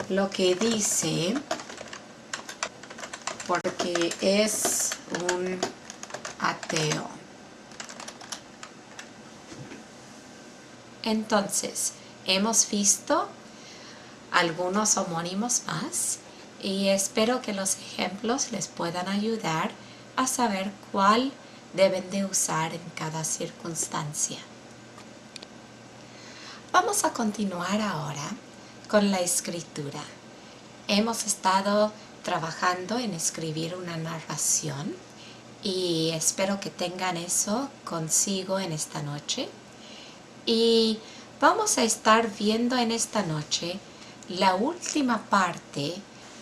lo que dice porque es un ateo. Entonces, hemos visto algunos homónimos más y espero que los ejemplos les puedan ayudar a saber cuál deben de usar en cada circunstancia. Vamos a continuar ahora con la escritura. Hemos estado trabajando en escribir una narración y espero que tengan eso consigo en esta noche. Y vamos a estar viendo en esta noche la última parte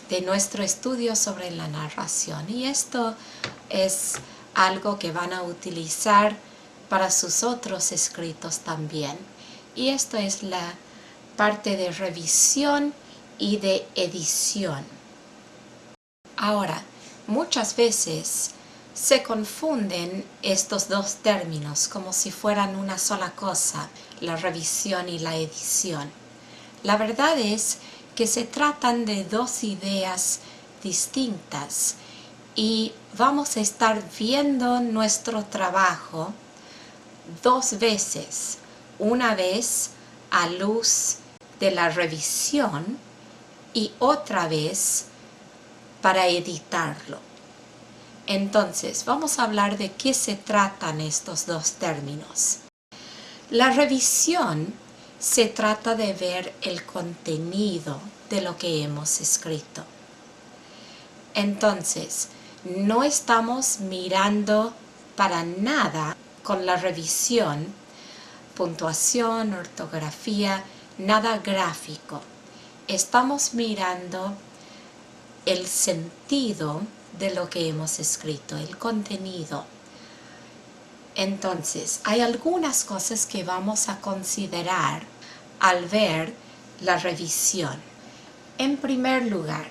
de nuestro estudio sobre la narración. Y esto es algo que van a utilizar para sus otros escritos también. Y esto es la parte de revisión y de edición. Ahora, muchas veces se confunden estos dos términos como si fueran una sola cosa, la revisión y la edición. La verdad es que se tratan de dos ideas distintas y vamos a estar viendo nuestro trabajo dos veces. Una vez a luz de la revisión y otra vez para editarlo. Entonces, vamos a hablar de qué se tratan estos dos términos. La revisión se trata de ver el contenido de lo que hemos escrito. Entonces, no estamos mirando para nada con la revisión, puntuación, ortografía, nada gráfico. Estamos mirando el sentido de lo que hemos escrito, el contenido. Entonces, hay algunas cosas que vamos a considerar al ver la revisión. En primer lugar,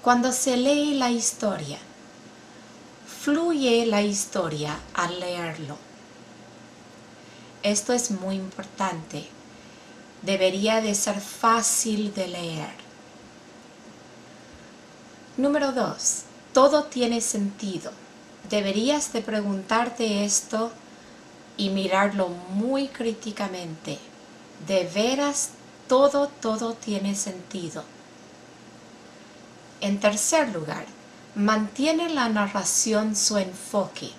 cuando se lee la historia, fluye la historia al leerlo. Esto es muy importante. Debería de ser fácil de leer. Número 2. Todo tiene sentido. Deberías de preguntarte esto y mirarlo muy críticamente. De veras, todo tiene sentido. En tercer lugar, mantiene la narración su enfoque.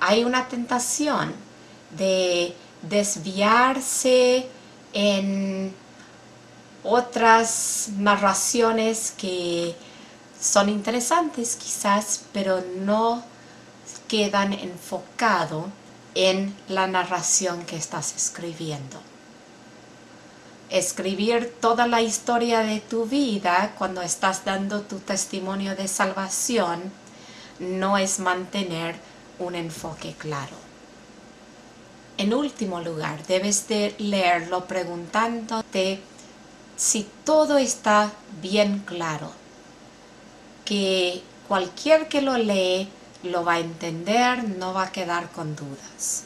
Hay una tentación de desviarse en otras narraciones que son interesantes quizás, pero no quedan enfocados en la narración que estás escribiendo. Escribir toda la historia de tu vida cuando estás dando tu testimonio de salvación no es mantener un enfoque claro. En último lugar, debes de leerlo preguntándote si todo está bien claro, que cualquier que lo lee lo va a entender, no va a quedar con dudas.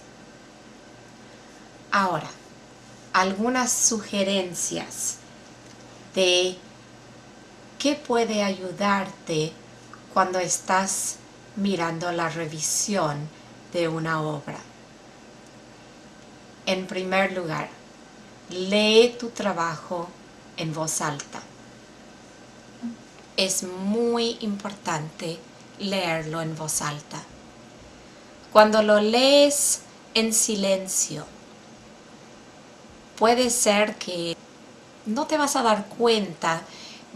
Ahora, algunas sugerencias de qué puede ayudarte cuando estás mirando la revisión de una obra. En primer lugar, lee tu trabajo en voz alta. Es muy importante leerlo en voz alta. Cuando lo lees en silencio, puede ser que no te vas a dar cuenta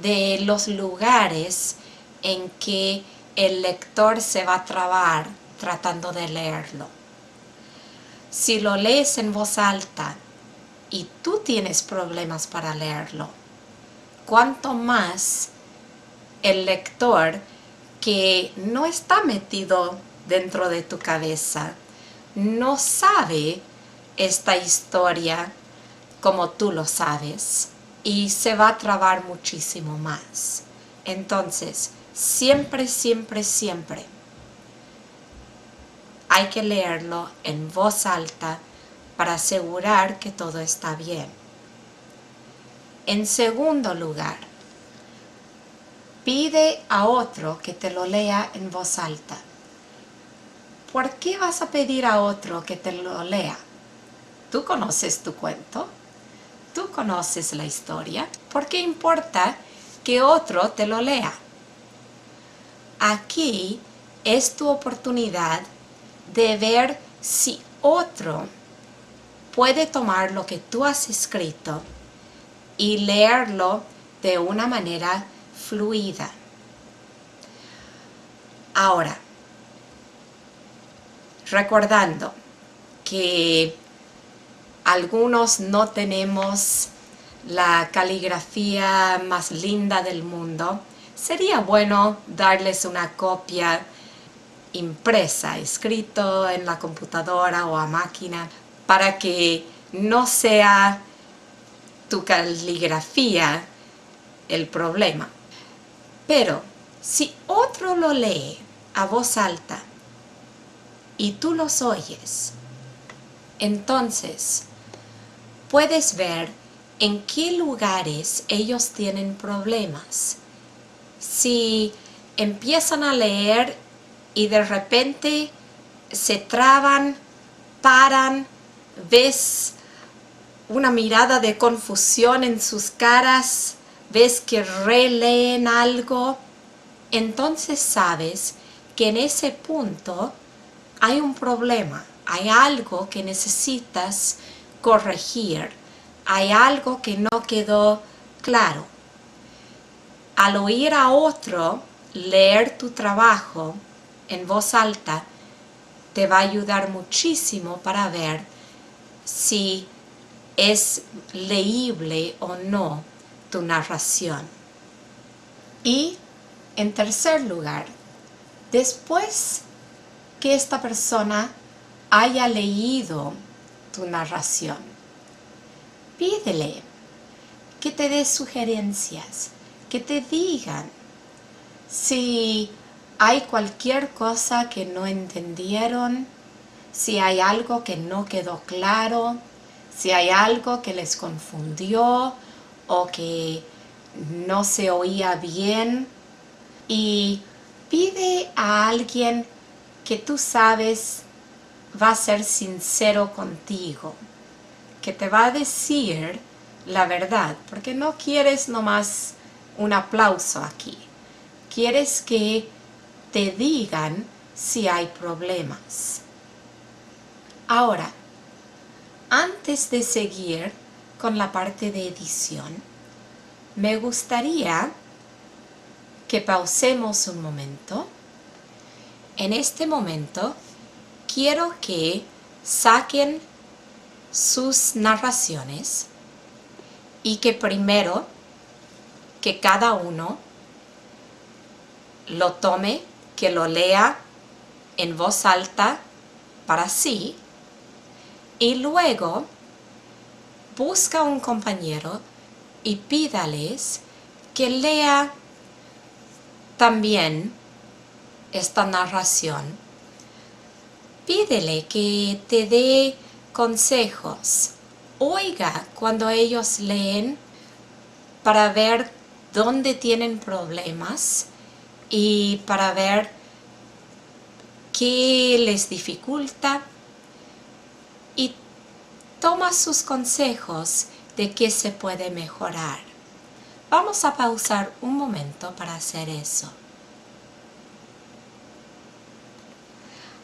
de los lugares en que el lector se va a trabar tratando de leerlo. Si lo lees en voz alta y tú tienes problemas para leerlo, cuanto más el lector que no está metido dentro de tu cabeza, no sabe esta historia como tú lo sabes y se va a trabar muchísimo más. Entonces, siempre, siempre, siempre hay que leerlo en voz alta para asegurar que todo está bien. En segundo lugar, pide a otro que te lo lea en voz alta. ¿Por qué vas a pedir a otro que te lo lea? Tú conoces tu cuento, tú conoces la historia. ¿Por qué importa que otro te lo lea? Aquí es tu oportunidad de ver si otro puede tomar lo que tú has escrito y leerlo de una manera fluida. Ahora, recordando que algunos no tenemos la caligrafía más linda del mundo, sería bueno darles una copia impresa, escrito en la computadora o a máquina, para que no sea tu caligrafía el problema. Pero si otro lo lee a voz alta y tú los oyes, entonces puedes ver en qué lugares ellos tienen problemas. Si empiezan a leer y de repente se traban, paran, ves una mirada de confusión en sus caras, ves que releen algo, entonces sabes que en ese punto hay un problema, hay algo que necesitas corregir, hay algo que no quedó claro. Al oír a otro leer tu trabajo en voz alta, te va a ayudar muchísimo para ver si es leíble o no tu narración. Y en tercer lugar, después que esta persona haya leído tu narración, pídele que te dé sugerencias, que te digan si hay cualquier cosa que no entendieron, si hay algo que no quedó claro, si hay algo que les confundió o que no se oía bien. Y pide a alguien que tú sabes va a ser sincero contigo, que te va a decir la verdad, porque no quieres nomás un aplauso aquí. Quieres que te digan si hay problemas. Ahora, antes de seguir con la parte de edición, me gustaría que pausemos un momento. En este momento, quiero que saquen sus narraciones y que primero que cada uno lo tome, que lo lea en voz alta para sí y luego busca un compañero y pídales que lea también esta narración. Pídele que te dé consejos. Oiga cuando ellos leen para ver dónde tienen problemas y para ver qué les dificulta y toma sus consejos de qué se puede mejorar. Vamos a pausar un momento para hacer eso.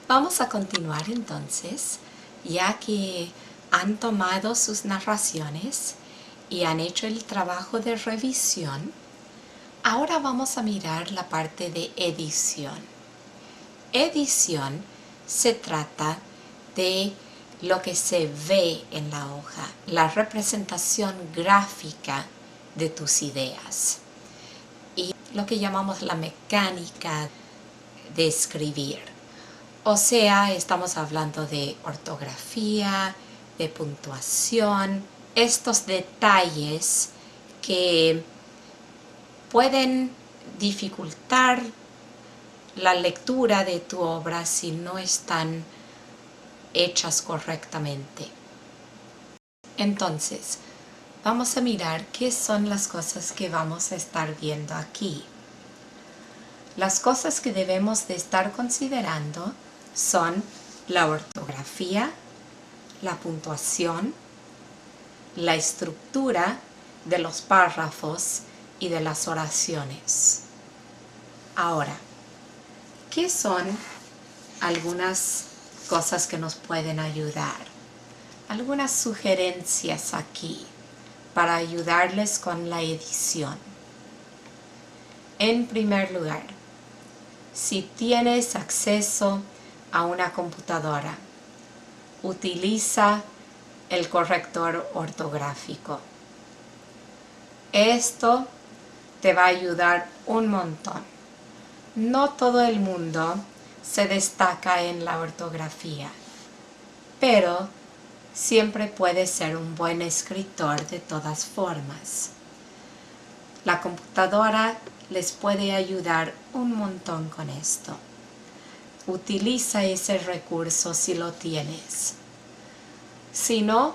Vamos a continuar entonces, ya que han tomado sus narraciones y han hecho el trabajo de revisión. Ahora vamos a mirar la parte de edición. Edición se trata de lo que se ve en la hoja, la representación gráfica de tus ideas y lo que llamamos la mecánica de escribir. O sea, estamos hablando de ortografía, de puntuación, estos detalles que pueden dificultar la lectura de tu obra si no están hechas correctamente. Entonces, vamos a mirar qué son las cosas que vamos a estar viendo aquí. Las cosas que debemos de estar considerando son la ortografía, la puntuación, la estructura de los párrafos y de las oraciones. Ahora, ¿qué son algunas cosas que nos pueden ayudar? Algunas sugerencias aquí para ayudarles con la edición. En primer lugar, si tienes acceso a una computadora, utiliza el corrector ortográfico. Esto te va a ayudar un montón. No todo el mundo se destaca en la ortografía, pero siempre puede ser un buen escritor de todas formas. La computadora les puede ayudar un montón con esto. Utiliza ese recurso si lo tienes. Si no,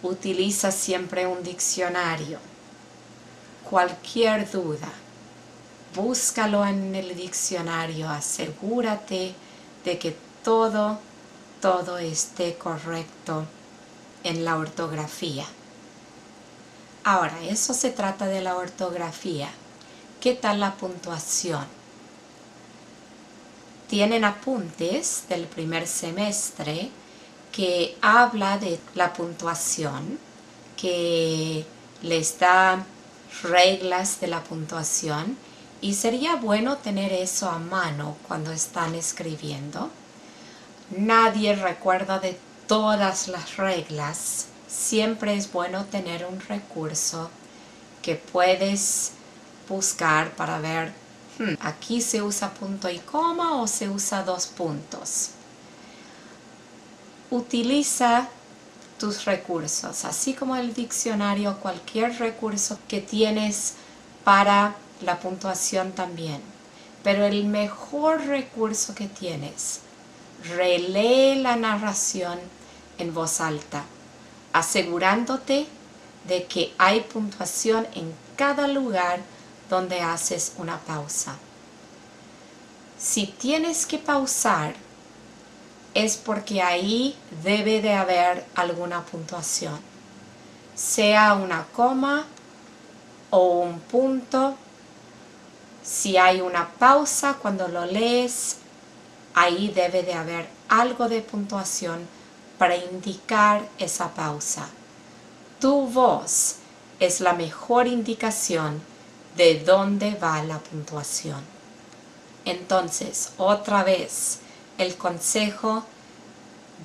utiliza siempre un diccionario. Cualquier duda, búscalo en el diccionario. Asegúrate de que todo esté correcto en la ortografía. Ahora, eso se trata de la ortografía. ¿Qué tal la puntuación? Tienen apuntes del primer semestre que habla de la puntuación, que les da reglas de la puntuación y sería bueno tener eso a mano cuando están escribiendo. Nadie recuerda de todas las reglas. Siempre es bueno tener un recurso que puedes buscar para ver, aquí se usa punto y coma o se usa 2 puntos. Utiliza tus recursos, así como el diccionario, cualquier recurso que tienes para la puntuación también. Pero el mejor recurso que tienes, relee la narración en voz alta, asegurándote de que hay puntuación en cada lugar donde haces una pausa. Si tienes que pausar, es porque ahí debe de haber alguna puntuación, sea una coma o un punto. Si hay una pausa cuando lo lees, ahí debe de haber algo de puntuación para indicar esa pausa. Tu voz es la mejor indicación de dónde va la puntuación. Entonces, otra vez, el consejo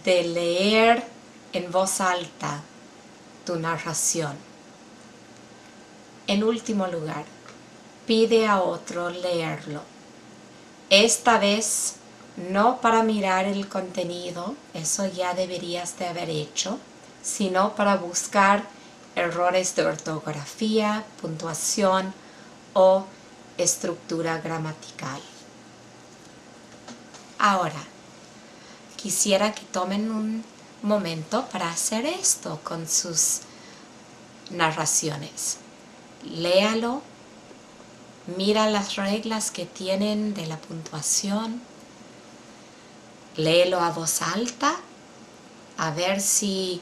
de leer en voz alta tu narración. En último lugar, pide a otro leerlo. Esta vez no para mirar el contenido, eso ya deberías de haber hecho, sino para buscar errores de ortografía, puntuación o estructura gramatical. Ahora, quisiera que tomen un momento para hacer esto con sus narraciones. Léalo, mira las reglas que tienen de la puntuación, léelo a voz alta, a ver si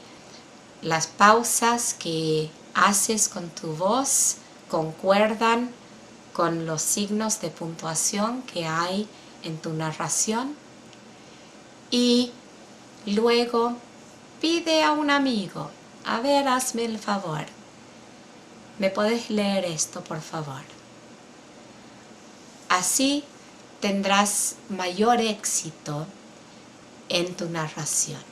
las pausas que haces con tu voz concuerdan con los signos de puntuación que hay en tu narración. Y luego pide a un amigo, a ver, hazme el favor, ¿me puedes leer esto, por favor? Así tendrás mayor éxito en tu narración.